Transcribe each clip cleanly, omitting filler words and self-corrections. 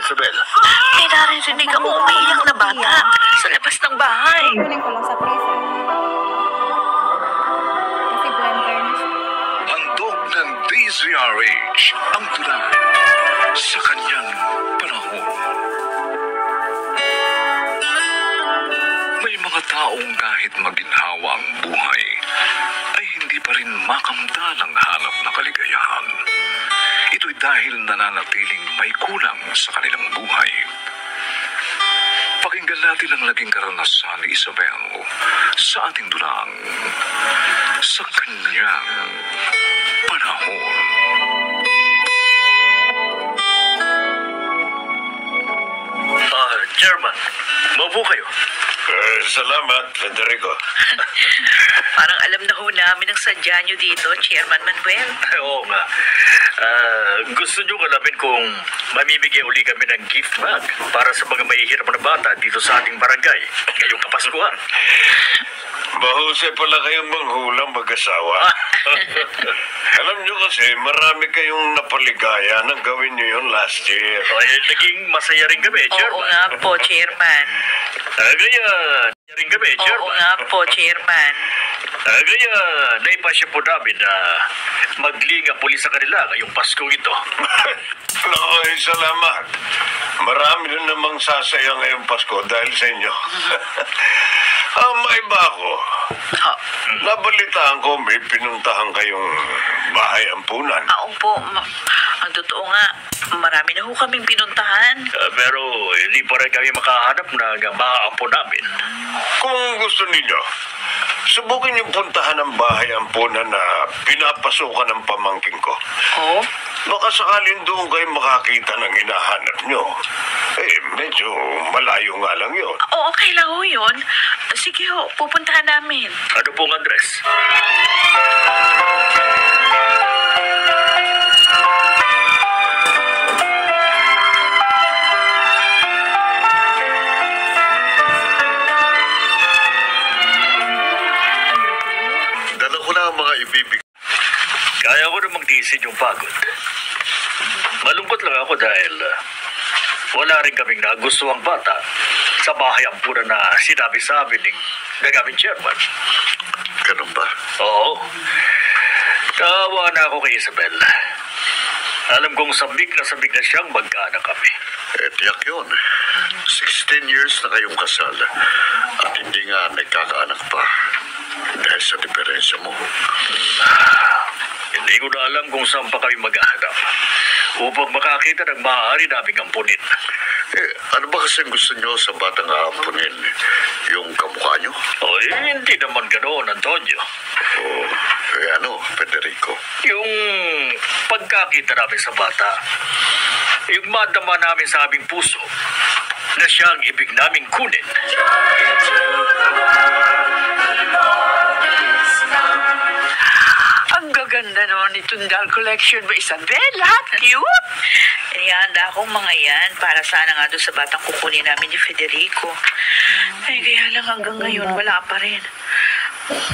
Isabel? May naririnig ako umiiyak na bata sa labas ng bahay. Kunin ko lang sa prison. Kasi blender na siya. Handog ng DZRH ang tula sa kanyang panahon. May mga taong kahit maginhawa ang buhay, ay hindi pa rin makamtan ang hanap na kaligayahan. Ito'y dahil nananatiling may kulang sa kanilang buhay. Pakinggan natin ang naging karanasan ni Isabel sa ating dulang sa kanyang panahon. Chairman, maupo kayo. Salamat, Federico. Parang alam na ho namin ang sadya nyo dito, Chairman Manuel. Oo nga. Gusto nyo alamin kung mamimigay uli kami ng gift bag para sa mga mahihirap na bata dito sa ating barangay ngayong Kapaskuhan. Mahusay pala kayong manghulang mag-asawa. Alam nyo kasi, marami kayong napaligaya nang gawin nyo yun last year. Ay, naging masaya rin kami, Chairman. Oo nga po, Chairman. Kaya, rin kami, Chairman. Oo nga po, Chairman. Kaya, naipasya po namin na maglinga puli sa kanila ngayong Pasko ito. Nakoy, salamat. Marami na namang sasaya ngayong Pasko dahil sa inyo. May ba ako? Nabalitaan ko may pinuntahan kayong bahay ampunan. Opo, ang totoo nga, marami na ho kaming pinuntahan. Pero hindi pa rin kami makahanap ng maaampo namin. Kung gusto ninyo, subukin yung puntahan ng bahay ampunan na pinapasukan ng pamangking ko. Oh? Baka sakaling doon kayo makakita ng hinahanap nyo. Medyo malayo nga lang yun. Okay lang ho yun. Sige ho, pupuntahan namin. Ano pong address? Dala ko na ang mga ibibig. Kaya ko namang tiisin yung pagod. Malungkot lang ako dahil wala rin kaming nagustuhang bata sa bahay ampunan na sinabi sa amin ng aming chairman. Ganun ba? Oo. Tawa na ako kay Isabel. Alam kong sabik na siyang magkaanak kami. Tiyak yun. 16 years na kayong kasal at hindi nga nagkakaanak pa dahil sa diferensya mo. Hindi ko na alam kung saan pa kami maghahanap upang makakita ng maaari naming ampunin. Ano ba kasi gusto nyo sa batang aampunin? Yung kamukha nyo? Hindi naman ganoon, Antonio. Ano, Federico? Yung pagkakita namin sa bata, yung madama namin sa aming puso, na siyang ibig naming kunin. Ang gaganda naman itong doll collection mo, Isabel. Lahat cute. Inihanda akong mga yan para sana nga doon sa batang kukunin namin ni Federico. Ay, kaya lang hanggang ngayon wala pa rin.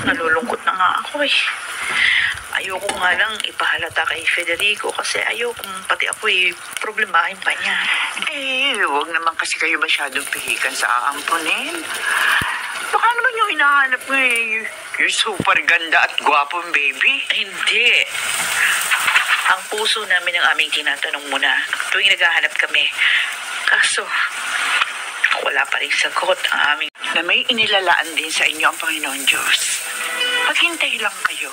Nalulungkot na nga ako eh. Ayoko nga lang ipahalata kay Federico kasi ayokong pati ako problemahin pa niya. Huwag naman kasi kayo masyadong pihikan sa aampunin. Baka naman yung hinahanap mo yung super ganda at gwapong baby. Hindi. Ang puso namin ang aming tinatanong muna tuwing naghahanap kami. Kaso, wala pa rin sagot ang aming... Na may inilalaan din sa inyo ang Panginoon Diyos. Maghintay lang kayo.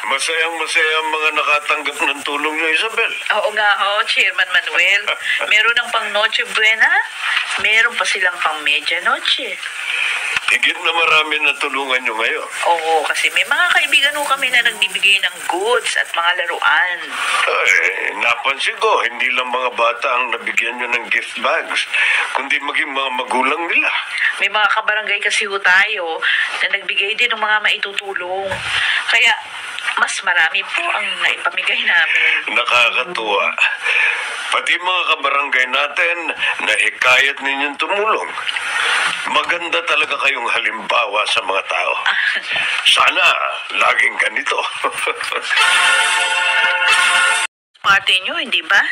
Masayang-masaya ang mga nakatanggap ng tulong niyo, Isabel. Oo nga ho, Chairman Manuel. Meron ng pang Noche Buena, meron pa silang pang Media Noche. Higit na marami na tulungan niyo ngayon. Oo, kasi may mga kaibigan ho kami na nagbibigay ng goods at mga laruan. Napansin ko, hindi lang mga bata ang nabigyan niyo ng gift bags, kundi maging mga magulang nila. May mga kabarangay kasi ho tayo na nagbigay din ng mga maitutulong. Kaya, mas marami po ang naipamigay namin. Nakakatuwa. Pati mga kabarangay natin na hikayat ninyong tumulong. Maganda talaga kayong halimbawa sa mga tao. Sana laging ganito. Party nyo, hindi ba?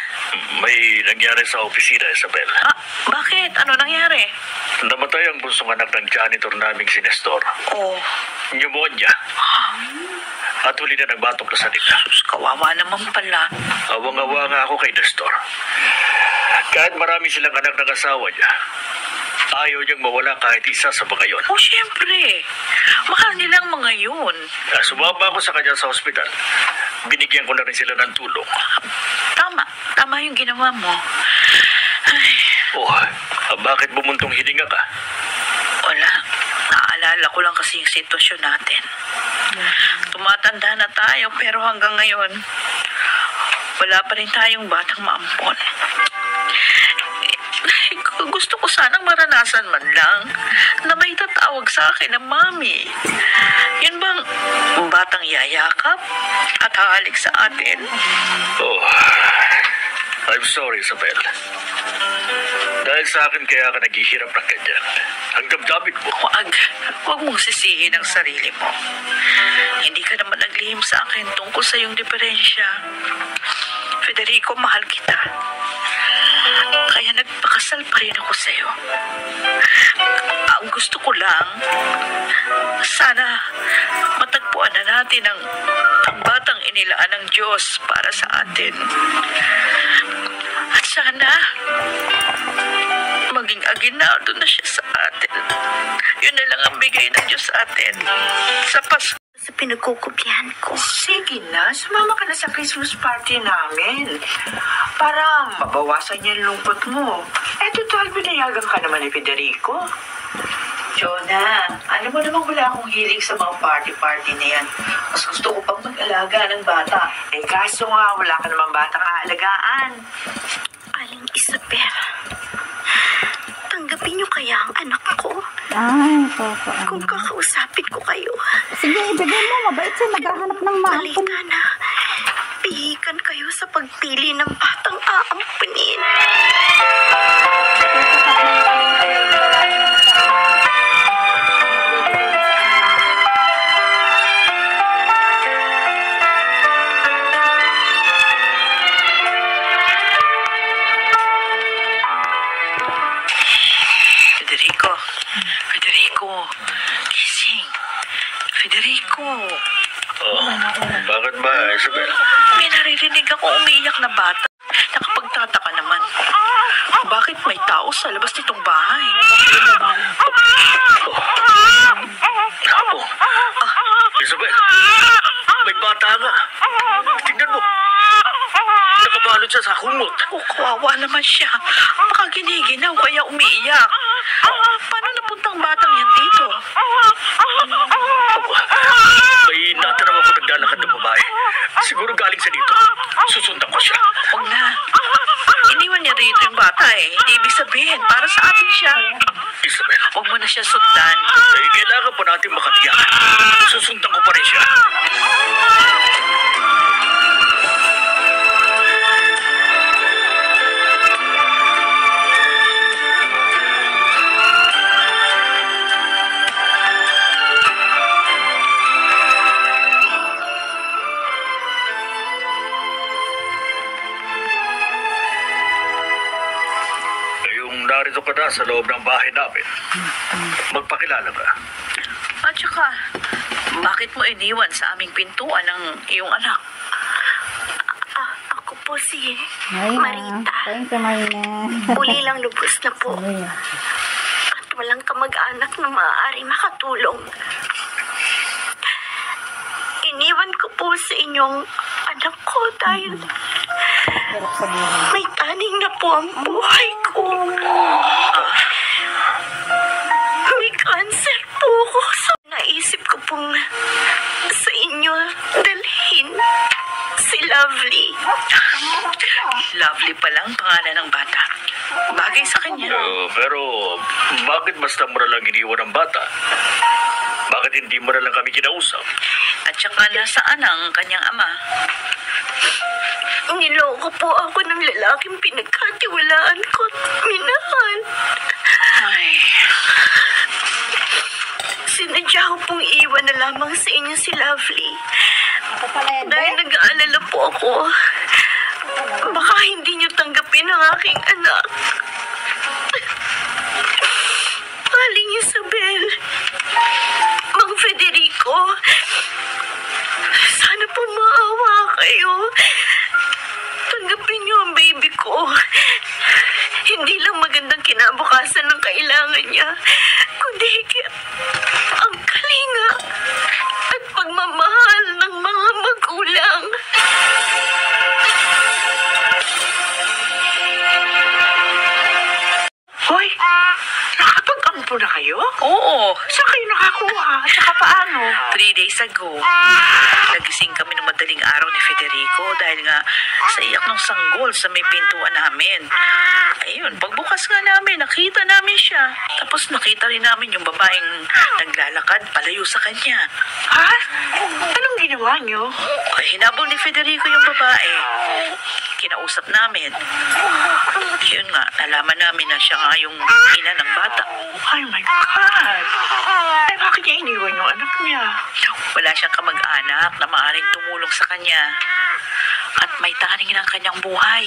May nangyari sa opisina, Isabel. Bakit? Ano nangyari? Namatay ang bunsong anak ng janitor naming si Nestor. Oh, Pneumonia. At huli na nagbatok na sa dita. sus, kawawa naman pala. Awang-awa nga ako kay Nestor. Kahit marami silang anak ng asawa niya, ayaw niyang mawala kahit isa sa mga yon. Oh, syempre. Mahal nilang mga yun. Sumama ako sa kanya sa ospital. Binigyan ko na rin sila ng tulong. Tama yung ginawa mo. Ay, Bakit bumuntong hininga ka? wala. Naalala ko lang kasi yung sitwasyon natin. Tumatanda na tayo pero hanggang ngayon, wala pa rin tayong batang maampon. Gusto ko sanang maranasan man lang na may tatawag sa akin ng mami. Yun bang batang yayakap at hahalik sa atin? I'm sorry, Isabel. Dahil sa akin kaya ka naghihirap ng ganyan. Ang damdamin mo. Huwag mong sisihin ang sarili mo. Hindi ka naman naglihim sa akin tungkol sa iyong diferensya. Federico, mahal kita. Kaya nagpakasal pa rin ako sa'yo. Ang gusto ko lang, sana matagpuan na natin ang batang inilaan ng Diyos para sa atin. At sana maging aginaldo na siya sa atin. Yun na lang ang bigay ng Diyos sa atin. Sa Pasko. Sa pinagkukupyahan ko. Sige na, sumama ka na sa Christmas party namin. Para mabawasan niya yung lungkot mo. Total, binayagan ka naman ni Federico. Jonah, alam mo namang wala akong hilig sa mga party-party na yan. Mas gusto ko pang mag-alaga ng bata. Kaso nga, wala ka naman batang aalagaan. Aling Isabel, tanggapin niyo kaya ang anak ko? Ay, Coco. Kung kakausapin ko kayo. Sige, ibigay mo. Mabait siya. Naghahanap ng maampun. Halika na. Pihikan kayo sa pagpili ng batang aampunin. Federico, gising. Federico. Bakit ba, Isabel? May naririnig ako umiiyak na bata. Nakapagtataka naman. Bakit may tao sa labas nitong bahay? Isabel, may bata nga. Tingnan mo. Nakabalot siya sa kumot. Kawawa naman siya. Baka giniginaw kaya umiiyak. Paano napuntang batang yan dito? May nataraw ako naglalakad ng babae. Siguro galing sa dito. Susundan ko siya. Huwag na. Iniwan niya rito yung bata eh. Hindi ibig sabihin, para sa atin siya. Isabel, Huwag mo na siya sundan. kailangan pa natin makatiyak. Susundan ko pa rin siya. Narito ka na sa loob ng bahay namin. Magpakilala ka. At saka, bakit mo iniwan sa aming pintuan ng iyong anak? Ako po si Ay, Marita. thank you, Marina. Uli lang lubos na po. At walang kamag-anak na maaari makatulong. Iniwan ko po sa inyong anak ko dahil may taning na po ang buhay ko. May cancer po ako. So, naisip ko pong sa inyo dalhin si Lovely. Lovely pa lang pangalan ng bata. Bagay sa kanya. Pero bakit basta mo na lang iniwan ang bata? Bakit hindi mo na lang kami kinausap? At saka nasaan ang kanyang ama? Niloko po ako ng lalaking pinagkatiwalaan ko at minahal. Ay, Sinadya ko pong iwan na lamang sa inyo si Lovely. Ako pala yan, Dahil be. nag-aalala po ako. Baka hindi niyo tanggapin ang aking anak. Aling Isabel, Mang Federico, sana po maawa kayo. Tanggapin niyo ang baby ko. Hindi lang magandang kinabukasan ng kailangan niya, kundi higit ang kalinga at pagmamahal ng mga magulang. Hoy, nakapag-ampo na kayo? oo. Saan kayo nakakuha? At saka paano? 3 days ago, nagising kami ng madaling araw ni Federico dahil nga sa iyak ng sanggol sa may pintuan namin. Ayun, pagbukas nga namin, nakita namin siya. Tapos nakita rin namin yung babaeng naglalakad palayo sa kanya. Ha? Anong ginawa niyo? Ay, hinabol ni Federico yung babae. Kinausap namin. Yun nga, nalaman namin na siya nga yung ina ng bata. Oh my God! Ay, bakit niya iniwan yung anak niya? Wala siyang kamag-anak na maaaring tumulong sa kanya. At may taning ng kanyang buhay.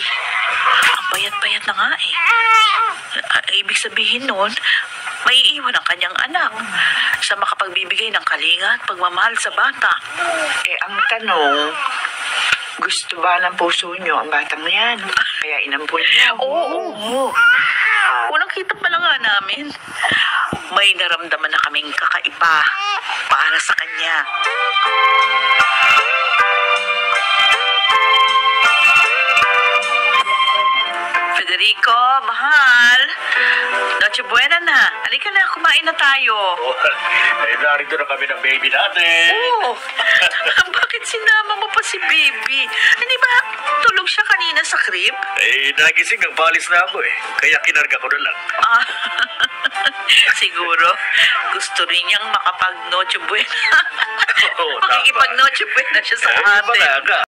Ang payat-payat na nga eh. Ibig sabihin nun, may iiwan ang kanyang anak sa makapagbibigay ng kalinga at pagmamahal sa bata. Eh, ang tanong, gusto ba ng puso niyo ang batang yan? Kaya inampun niyo. Oo. Unang kita pa lang nga namin, may naramdaman na kaming kakaiba para sa kanya. Federico, mahal. Noche buena na. Halika na, kumain na tayo. Oh, eh, narito na kami ng baby natin. Oo. Bakit sinama mo pa si baby? Hindi ba tulog siya kanina sa crib? Eh, nagising ang balis na ako eh. Kaya kinarga ko na lang. Ah, siguro gusto rin niyang makapag-noche buena. Oo, tama. Makikipag-noche buena siya sa Eh, atin. malaga.